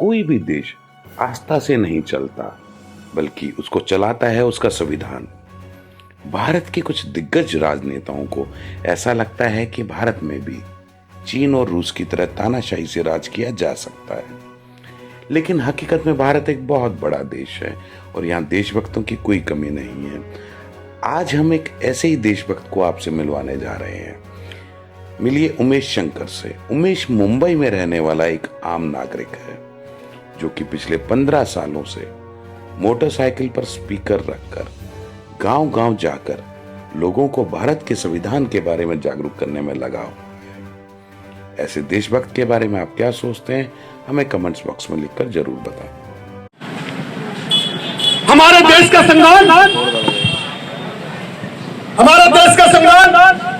कोई भी देश आस्था से नहीं चलता, बल्कि उसको चलाता है उसका संविधान। भारत के कुछ दिग्गज राजनेताओं को ऐसा लगता है कि भारत में भी चीन और रूस की तरह तानाशाही से राज किया जा सकता है, लेकिन हकीकत में भारत एक बहुत बड़ा देश है और यहाँ देशभक्तों की कोई कमी नहीं है। आज हम एक ऐसे ही देशभक्त को आपसे मिलवाने जा रहे हैं। मिलिए उमेश शंकर से। उमेश मुंबई में रहने वाला एक आम नागरिक है जो कि पिछले 15 सालों से मोटरसाइकिल पर स्पीकर रखकर गांव-गांव जाकर लोगों को भारत के संविधान के बारे में जागरूक करने में लगा हुआ है। ऐसे देशभक्त के बारे में आप क्या सोचते हैं, हमें कमेंट्स बॉक्स में लिखकर जरूर बताएं। हमारे देश का संविधान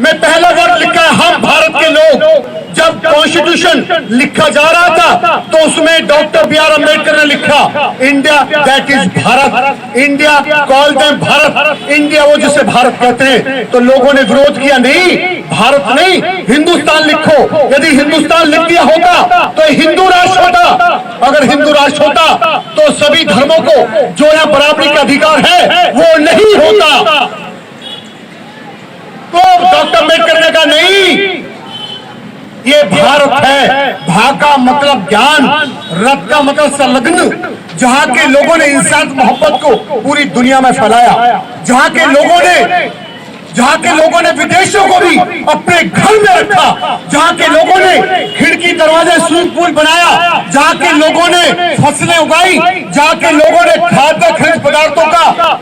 में पहला वर्ड लिखा है हम भारत के लोग। जब कॉन्स्टिट्यूशन लिखा जा रहा था तो उसमें डॉक्टर बी आर अम्बेडकर ने लिखा India that is Bharat, India call them Bharat, India वो जिसे भारत कहते हैं। तो लोगों ने विरोध किया, नहीं भारत नहीं हिंदुस्तान लिखो। यदि हिंदुस्तान लिख दिया होता तो हिंदू राष्ट्र होता। अगर हिंदू राष्ट्र होता तो सभी धर्मों को जो यहाँ बराबरी का अधिकार है वो नहीं होता। तो डॉक्टर अम्बेडकर ने कहा नहीं, ये भारत है। भा का मतलब ज्ञान, रत का मतलब संलग्न। जहां के लोगों ने इंसान मोहब्बत को पूरी दुनिया में फैलाया, जहां के लोगों ने विदेशों को भी अपने घर में रखा, जहां के लोगों ने खिड़की दरवाजे स्विमिंग पूल बनाया, जहां के लोगों ने फसलें उगाई, जहां के लोगों ने खाद्य खनिज पदार्थों का।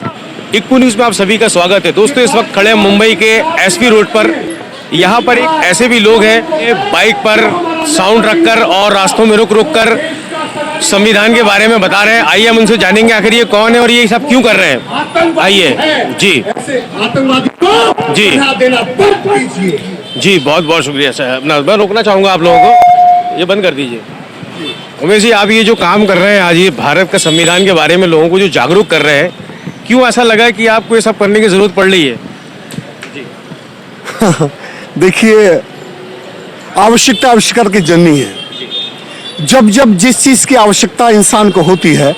इक्कू न्यूज में आप सभी का स्वागत है। दोस्तों, इस वक्त खड़े हैं मुंबई के एसपी रोड पर। यहाँ पर एक ऐसे भी लोग हैं बाइक पर साउंड रखकर और रास्तों में रुक कर संविधान के बारे में बता रहे हैं। आइए हम उनसे जानेंगे आखिर ये कौन है और ये सब क्यों कर रहे हैं। आइए जी जी बहुत बहुत शुक्रिया सर। मैं रोकना चाहूँगा आप लोगों को, ये बंद कर दीजिए। उमेश जी, आप ये जो काम कर रहे हैं आज, ये भारत का संविधान के बारे में लोगों को जो जागरूक कर रहे हैं, क्यों ऐसा लगा कि आपको ये सब करने की जरूरत पड़ रही है? जी देखिए, आवश्यकता आविष्कार की जननी है। जब जब जिस चीज की आवश्यकता इंसान को होती है,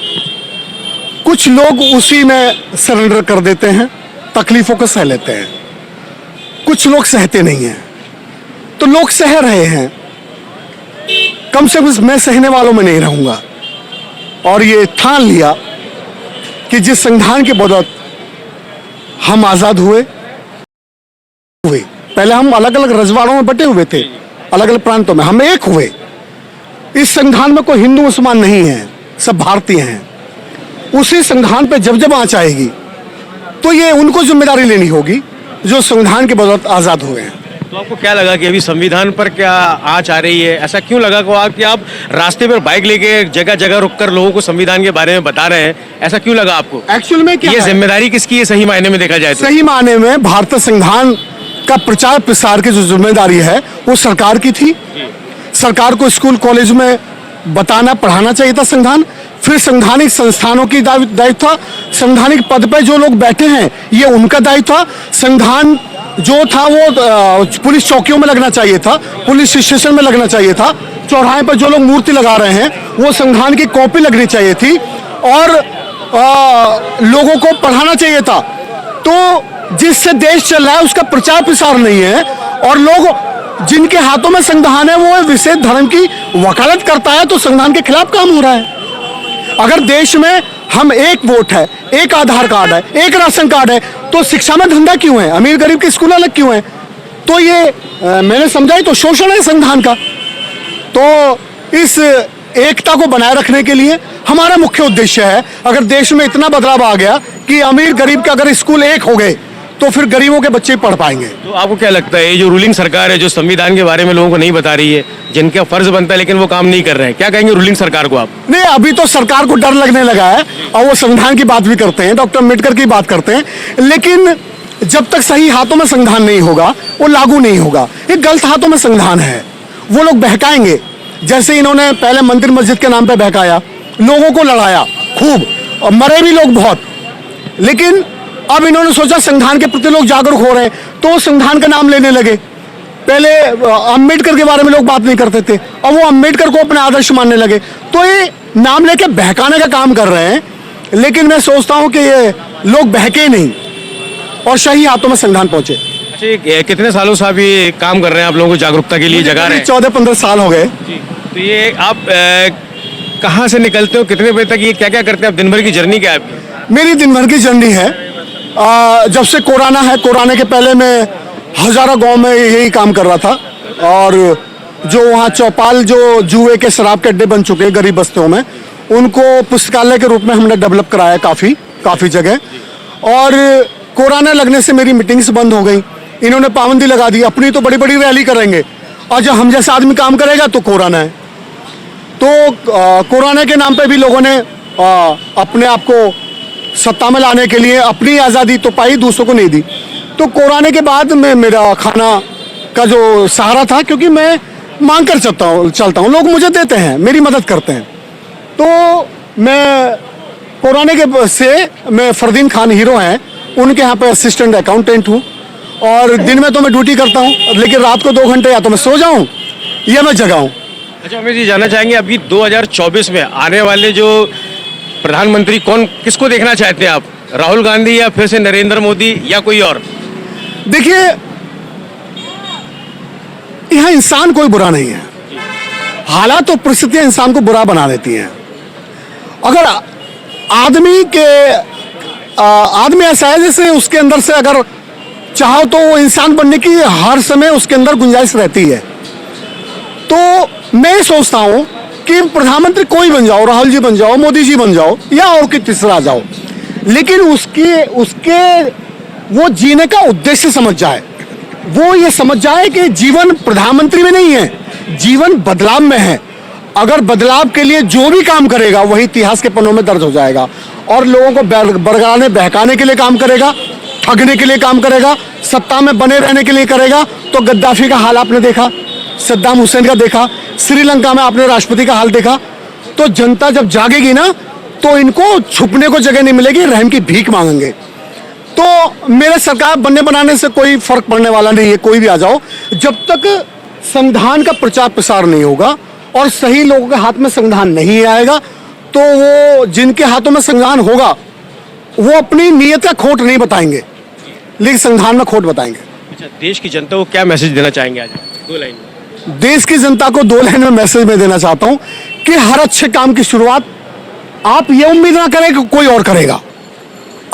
कुछ लोग उसी में सरेंडर कर देते हैं, तकलीफों को सह लेते हैं। कुछ लोग सहते नहीं हैं, तो लोग सह रहे हैं। कम से कम मैं सहने वालों में नहीं रहूंगा और ये ठान लिया कि जिस संविधान के बदौलत हम आजाद हुए। पहले हम अलग अलग रजवाड़ों में बटे हुए थे, अलग अलग प्रांतों में, हम एक हुए। इस संविधान में कोई हिंदू मुसलमान नहीं है, सब भारतीय हैं। उसी संविधान पे जब जब आंच आएगी तो ये उनको जिम्मेदारी लेनी होगी जो संविधान के बदौलत आजाद हुए हैं। तो आपको क्या लगा कि अभी संविधान पर क्या आंच आ रही है? ऐसा क्यों लगा कि आप रास्ते पर बाइक लेके जगह जगह रुककर लोगों को संविधान के बारे में बता रहे हैं? ऐसा क्यों लगा आपको? एक्चुअल में क्या ये जिम्मेदारी किसकी है सही मायने में देखा जाए तो? सही मायने में भारतीय संविधान का प्रचार प्रसार की जो जिम्मेदारी है वो सरकार की थी। सरकार को स्कूल कॉलेज में बताना पढ़ाना चाहिए था संविधान। फिर संवैधानिक संस्थानों की दायित्व था। संवैधानिक पद पे जो लोग बैठे हैं ये उनका दायित्व था। संविधान जो था वो पुलिस चौकियों में लगना चाहिए था, पुलिस स्टेशन में लगना चाहिए था। चौराहे पर जो लोग मूर्ति लगा रहे हैं वो संविधान की कॉपी लगनी चाहिए थी और लोगों को पढ़ाना चाहिए था। तो जिससे देश चल रहा है उसका प्रचार प्रसार नहीं है और लोग जिनके हाथों में संविधान है वो विशेष धर्म की वकालत करता है, तो संविधान के खिलाफ काम हो रहा है। अगर देश में हम एक वोट है, एक आधार कार्ड है, एक राशन कार्ड है, तो शिक्षा में धंधा क्यों है? अमीर गरीब के स्कूल अलग क्यों है? तो ये मैंने समझा तो शोषण है संविधान का। तो इस एकता को बनाए रखने के लिए हमारा मुख्य उद्देश्य है, अगर देश में इतना बदलाव आ गया कि अमीर गरीब के अगर स्कूल एक हो गए तो फिर गरीबों के बच्चे पढ़ पाएंगे। तो आपको क्या लगता है ये जो रूलिंग सरकार है, जो संविधान के बारे में लोगों को नहीं बता रही है, जिनका फर्ज बनता है लेकिन वो काम नहीं कर रहे हैं, क्या कहेंगे रूलिंग सरकार को आप? नहीं, अभी तो सरकार को डर लगने लगा है और वो संविधान की बात भी करते हैं, डॉक्टर अम्बेडकर की बात करते हैं, लेकिन जब तक सही हाथों में संविधान नहीं होगा वो लागू नहीं होगा। ये गलत हाथों में संविधान है, वो लोग बहकाएंगे। जैसे इन्होंने पहले मंदिर मस्जिद के नाम पे बहकाया, लोगों को लड़ाया खूब और मरे भी लोग बहुत, लेकिन अब इन्होंने सोचा संविधान के प्रति लोग जागरूक हो रहे हैं तो संविधान का नाम लेने लगे। पहले अम्बेडकर के बारे में लोग बात नहीं करते थे और वो अम्बेडकर को अपने आदर्श मानने लगे। तो ये नाम लेके बहकाने का काम कर रहे हैं, लेकिन मैं सोचता हूं कि ये लोग बहके नहीं और सही हाथों में संविधान पहुंचे। अच्छा, ये कितने सालों से आप ये काम कर रहे हैं, आप लोगों को जागरूकता के लिए जगा रहे हैं? 14-15 साल हो गए। जी। तो ये आप कहाँ से निकलते हो, कितने बजे तक, ये क्या क्या करते हैं आप, दिन भर की जर्नी क्या है आपकी? मेरी दिन भर की जर्नी है। जब से कोरोना है, कोरोना के पहले मैं हजारों गांव में यही काम कर रहा था, और जो वहाँ चौपाल जो जुए के शराब के अड्डे बन चुके हैं गरीब बस्तियों में, उनको पुस्तकालय के रूप में हमने डेवलप कराया काफ़ी जगह। और कोरोना लगने से मेरी मीटिंग्स बंद हो गई, इन्होंने पाबंदी लगा दी। अपनी तो बड़ी बड़ी रैली करेंगे और जब हम जैसा आदमी काम करेगा तो कोरोना है। तो कोरोना के नाम पे भी लोगों ने अपने आप को सत्ता में लाने के लिए अपनी आज़ादी तो पाई, दूसरों को नहीं दी। तो कोरोना के बाद में मेरा खाना का जो सहारा था, क्योंकि मैं मांग कर चलता हूँ, लोग मुझे देते हैं, मेरी मदद करते हैं। तो मैं कोरोना के से मैं फरदीन खान हीरो हैं, उनके यहाँ पे असिस्टेंट अकाउंटेंट हूँ, और दिन में तो मैं ड्यूटी करता हूँ, लेकिन रात को 2 घंटे या तो मैं सो जाऊँ या मैं जगाऊँ। अच्छा, हमें जी जानना चाहेंगे अभी 2024 में आने वाले जो प्रधानमंत्री किसको देखना चाहते हैं आप, राहुल गांधी या फिर से नरेंद्र मोदी या कोई और? देखिए, यहाँ इंसान कोई बुरा नहीं है, हालात और परिस्थितियां इंसान को बुरा बना देती हैं। अगर आदमी ऐसा है जैसे उसके अंदर से अगर चाहो तो वो इंसान बनने की हर समय उसके अंदर गुंजाइश रहती है। तो मैं सोचता हूं कि प्रधानमंत्री कोई बन जाओ, राहुल जी बन जाओ, मोदी जी बन जाओ, या और कोई तीसरा आ जाओ, लेकिन उसके वो जीने का उद्देश्य समझ जाए। वो ये समझ जाए कि जीवन प्रधानमंत्री में नहीं है, जीवन बदलाव में है। अगर बदलाव के लिए जो भी काम करेगा वही इतिहास के पन्नों में दर्ज हो जाएगा, और लोगों को बरगलाने बहकाने के लिए काम करेगा, ठगने के लिए काम करेगा, सत्ता में बने रहने के लिए करेगा। तो गद्दाफी का हाल आपने देखा, सद्दाम हुसैन का देखा, श्रीलंका में आपने राष्ट्रपति का हाल देखा। तो जनता जब जागेगी ना, तो इनको छुपने को जगह नहीं मिलेगी, रहम की भीख मांगेंगे। तो मेरे सरकार बनने बनाने से कोई फर्क पड़ने वाला नहीं है, कोई भी आ जाओ, जब तक संविधान का प्रचार प्रसार नहीं होगा और सही लोगों के हाथ में संविधान नहीं आएगा, तो वो जिनके हाथों में संविधान होगा वो अपनी नीयत का खोट नहीं बताएंगे, लेकिन संविधान में खोट बताएंगे। अच्छा, देश की जनता को क्या मैसेज देना चाहेंगे आज 2 लाइन में? देश की जनता को 2 लाइन में मैसेज में देना चाहता हूं कि हर अच्छे काम की शुरुआत आप ये उम्मीद ना करें कि कोई और करेगा,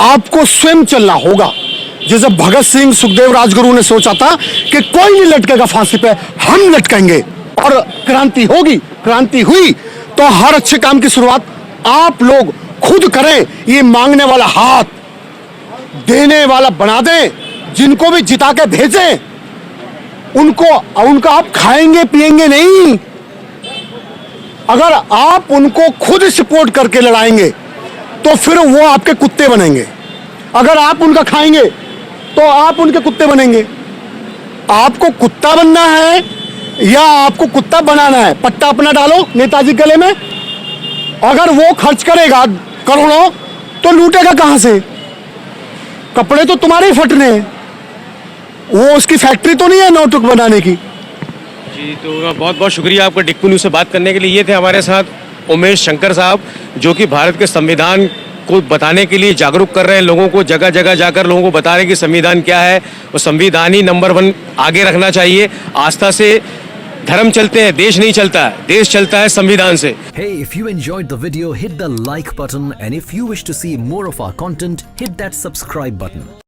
आपको स्वयं चलना होगा। जैसे भगत सिंह, सुखदेव, राजगुरु ने सोचा था कि कोई नहीं लटकेगा फांसी पे, हम लटकेंगे, और क्रांति होगी। क्रांति हुई। तो हर अच्छे काम की शुरुआत आप लोग खुद करें। ये मांगने वाला हाथ देने वाला बना दें, जिनको भी जिता के भेजें उनका आप खाएंगे पिएंगे नहीं। अगर आप उनको खुद सपोर्ट करके लड़ाएंगे तो फिर वो आपके कुत्ते बनेंगे। अगर आप उनका खाएंगे तो आप उनके कुत्ते बनेंगे। आपको कुत्ता बनना है या आपको कुत्ता बनाना है? पट्टा अपना डालो नेताजी गले में। अगर वो खर्च करेगा करोड़ों तो लूटेगा कहां से? कपड़े तो तुम्हारे ही फटने हैं, वो उसकी फैक्ट्री तो नहीं है नोटबुक बनाने की। जी, तो बहुत बहुत शुक्रिया आपका डिक्पू न्यूज़ से बात करने के लिए। ये थे हमारे साथ उमेश शंकर साहब, जो कि भारत के संविधान को बताने के लिए जागरूक कर रहे हैं लोगों को, जगह जगह जाकर लोगों को बता रहे हैं कि संविधान क्या है। और संविधान ही नंबर 1 आगे रखना चाहिए। आस्था से धर्म चलते हैं, देश नहीं चलता है, देश चलता है संविधान से। Hey, if you enjoyed the video, hit the like button, and if you wish to see more of our content, hit that subscribe button.